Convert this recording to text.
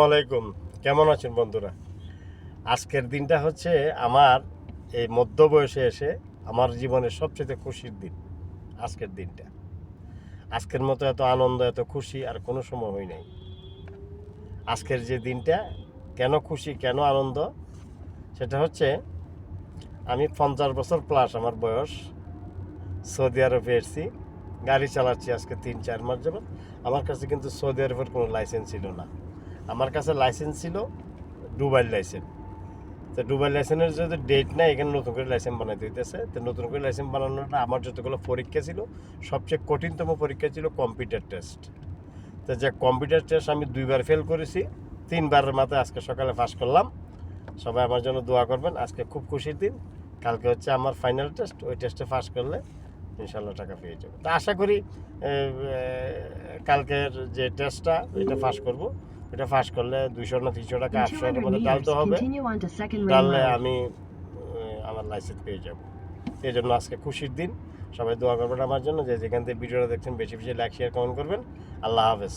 আলাইকুম, কেমন আছেন বন্ধুরা? আজকের দিনটা হচ্ছে আমার এই মধ্য বয়সে এসে আমার জীবনের সবচেয়ে খুশির দিন। আজকের দিনটা, আজকের মতো এত আনন্দ, এত খুশি আর কোনো সময় হয় নাই। আজকের যে দিনটা, কেন খুশি, কেন আনন্দ, সেটা হচ্ছে আমি 50 বছর প্লাস আমার বয়স, সৌদি আরবে এসেছি, গাড়ি চালাচ্ছি আজকে 3-4 মাস যাবত। আমার কাছে কিন্তু সৌদি আরবের কোনো লাইসেন্স ছিল না। আমার কাছে লাইসেন্স ছিল দুবাইয়ের লাইসেন্স। তো দুবাই লাইসেন্সের যদি ডেট নাই, এখানে নতুন করে লাইসেন্স বানাইতে হইতেছে। তো নতুন করে লাইসেন্স বানানোটা আমার যতগুলো পরীক্ষা ছিল, সবচেয়ে কঠিনতম পরীক্ষা ছিল কম্পিউটার টেস্ট। তো যে কম্পিউটার টেস্ট আমি 2বার ফেল করেছি, 3বারের মাথায় আজকে সকালে পাস করলাম। সবাই আমার জন্য দোয়া করবেন। আজকে খুব খুশির দিন। কালকে হচ্ছে আমার ফাইনাল টেস্ট, ওই টেস্টে পাস করলে ইনশাল্লাহ টাকা পেয়ে যাবো। তো আশা করি কালকের যে টেস্টটা, এটা পাস করব। এটা পাস করলে 200 না 300 টাকা 800-এর মধ্যে ডালতে হবে। ডাললে আমি আমার লাইসেন্স পেয়ে যাব। এই জন্য আজকে খুশির দিন। সবাই দোয়া করবেন আমার জন্য। যে যেখান থেকে ভিডিওটা দেখছেন, বেশি বেশি লাইক, শেয়ার, কমেন্ট করবেন। আল্লাহ হাফেজ।